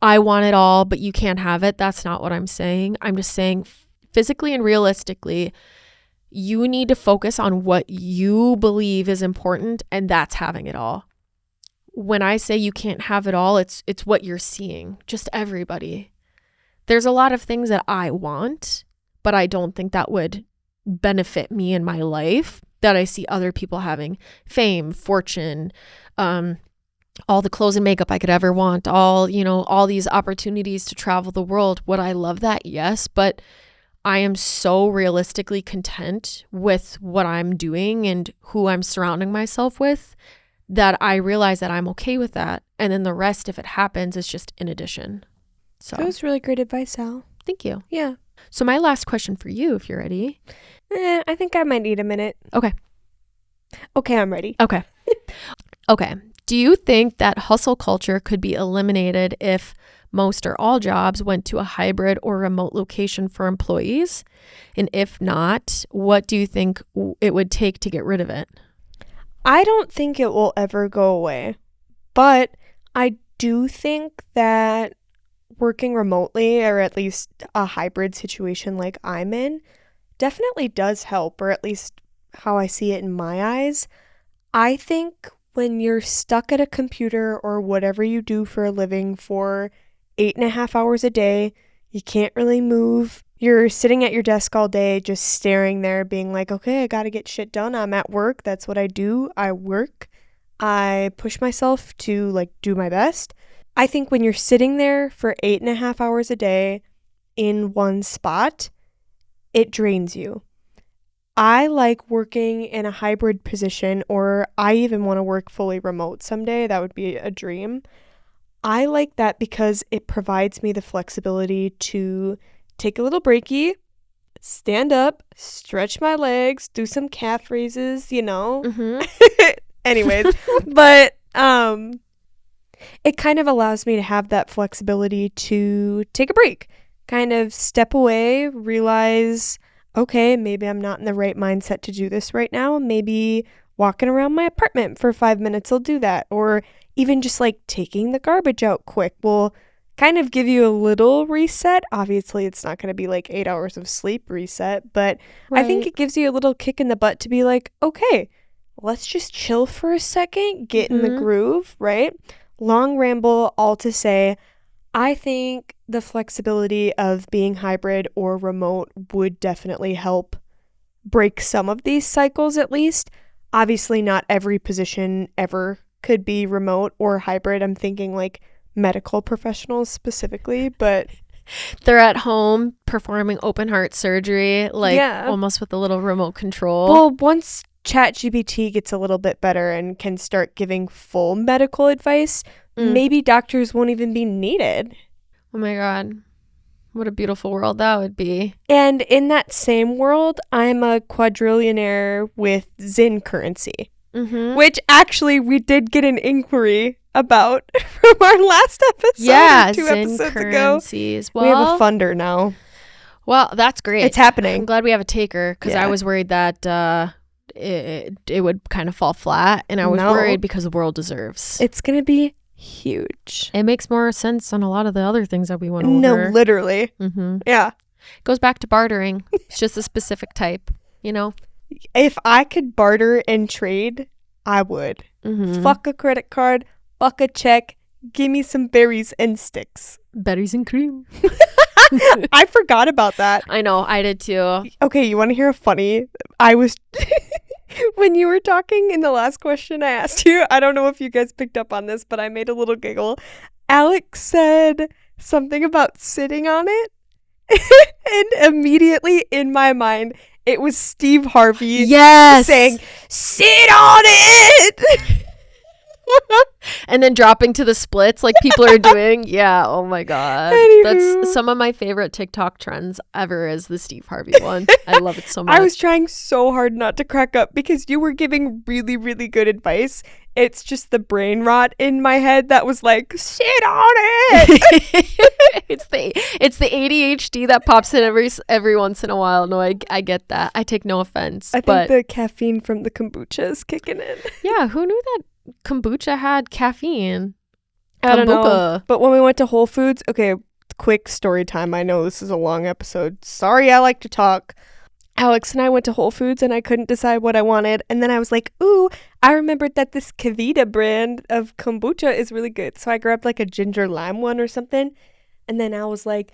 I want it all, but you can't have it. That's not what I'm saying. I'm just saying physically and realistically, you need to focus on what you believe is important, and that's having it all. When I say you can't have it all, it's what you're seeing. Just everybody. There's a lot of things that I want, but I don't think that would benefit me in my life, that I see other people having. Fame, fortune, all the clothes and makeup I could ever want, all these opportunities to travel the world. Would I love that? Yes, but I am so realistically content with what I'm doing and who I'm surrounding myself with, that I realize that I'm okay with that. And then the rest, if it happens, is just in addition. So that was really great advice, Al. Thank you. Yeah. So my last question for you, if you're ready. I think I might need a minute. Okay, I'm ready. Okay. Do you think that hustle culture could be eliminated if most or all jobs went to a hybrid or remote location for employees? And if not, what do you think it would take to get rid of it? I don't think it will ever go away, but I do think that working remotely, or at least a hybrid situation like I'm in, definitely does help, or at least how I see it in my eyes. I think when you're stuck at a computer or whatever you do for a living for 8.5 hours a day, you can't really move. You're sitting at your desk all day, just staring there, being like, okay, I got to get shit done. I'm at work. That's what I do. I work. I push myself to like do my best. I think when you're sitting there for 8.5 hours a day in one spot, it drains you. I like working in a hybrid position, or I even want to work fully remote someday. That would be a dream. I like that because it provides me the flexibility to take a little breaky, stand up, stretch my legs, do some calf raises, Anyways, but it kind of allows me to have that flexibility to take a break, kind of step away, realize, okay, maybe I'm not in the right mindset to do this right now. Maybe walking around my apartment for 5 minutes will do that. Or even just like taking the garbage out quick will kind of give you a little reset. Obviously, it's not going to be like 8 hours of sleep reset, but I think it gives you a little kick in the butt to be like, okay, let's just chill for a second, get in the groove, right? Long ramble, all to say, I think the flexibility of being hybrid or remote would definitely help break some of these cycles at least. Obviously, not every position ever could be remote or hybrid. I'm thinking like medical professionals specifically, but they're at home performing open heart surgery, almost with a little remote control. Well, once ChatGPT gets a little bit better and can start giving full medical advice, maybe doctors won't even be needed. Oh my God. What a beautiful world that would be. And in that same world, I'm a quadrillionaire with Zin currency, which actually we did get an inquiry about from our last episode. Yeah, 2 Zin episodes currencies. ago. We have a funder now. Well, that's great. It's happening. I'm glad we have a taker because I was worried that it would kind of fall flat, and I was worried because the world deserves. It's going to be huge. It makes more sense on a lot of the other things that we went over. No, literally. Yeah. It goes back to bartering. It's just a specific type, If I could barter and trade, I would. Fuck a credit card, fuck a check, give me some berries and sticks. Berries and cream. I forgot about that. I know, I did too. Okay, you want to hear a funny? I was... When you were talking in the last question I asked you, I don't know if you guys picked up on this, but I made a little giggle. Alex said something about sitting on it. And immediately in my mind, it was Steve Harvey saying, "Sit on it!" And then dropping to the splits like people are doing. Yeah, oh my God. Anywho. That's some of my favorite TikTok trends ever is the Steve Harvey one. I love it so much. I was trying so hard not to crack up because you were giving really, really good advice. It's just the brain rot in my head that was like, sit on it. It's the ADHD that pops in every once in a while. No, I get that. I take no offense. I think the caffeine from the kombucha is kicking in. Yeah, who knew that kombucha had caffeine? I don't know. But when we went to Whole Foods, okay, quick story time. I know this is a long episode. Sorry, I like to talk. Alex and I went to Whole Foods and I couldn't decide what I wanted. And then I was like, ooh, I remembered that this Kavita brand of kombucha is really good. So I grabbed like a ginger lime one or something. And then I was like,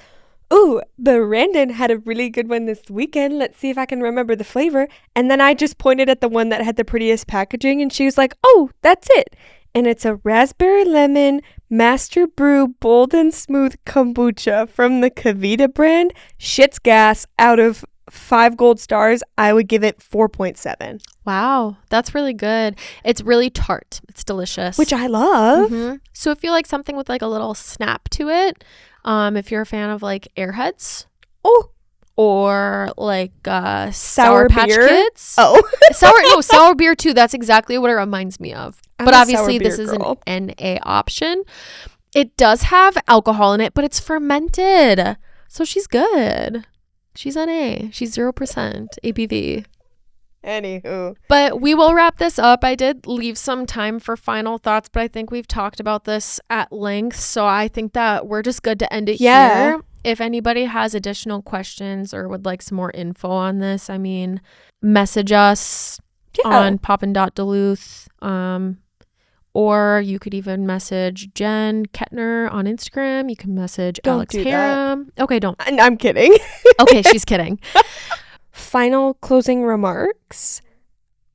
ooh, Brandon had a really good one this weekend. Let's see if I can remember the flavor. And then I just pointed at the one that had the prettiest packaging. And she was like, oh, that's it. And it's a raspberry lemon master brew bold and smooth kombucha from the Kavita brand. Shit's gas. Out of 5 gold stars, I would give it 4.7. Wow, that's really good. It's really tart. It's delicious. Which I love. So if you like something with like a little snap to it, if you're a fan of like Airheads, or like Sour Patch beer? Kids. Oh. Sour beer too. That's exactly what it reminds me of. I'm but a obviously sour beer this is girl. an NA option. It does have alcohol in it, but it's fermented. So she's good. She's NA. She's 0% ABV. Anywho. But we will wrap this up. I did leave some time for final thoughts, but I think we've talked about this at length. So I think that we're just good to end it here. If anybody has additional questions or would like some more info on this, I mean, message us on poppin.duluth. Or you could even message Jen Kettner on Instagram. You can message Alex Haram. Okay, don't. I'm kidding. Okay, she's kidding. Final closing remarks.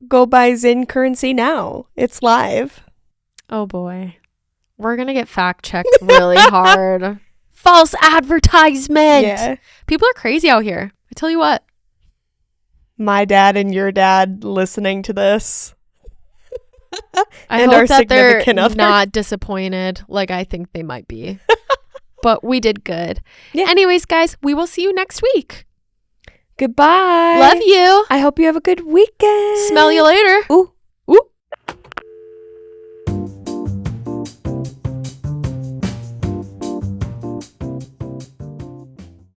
go buy Zyn currency now. It's live. Oh boy. We're going to get fact checked really hard. False advertisement. Yeah. People are crazy out here. I tell you what. My dad and your dad listening to this. I And our hope that they're significant other. not disappointed like I think they might be. But we did good. Yeah. Anyways, guys, we will see you next week. Goodbye. Love you. I hope you have a good weekend. Smell you later. Ooh.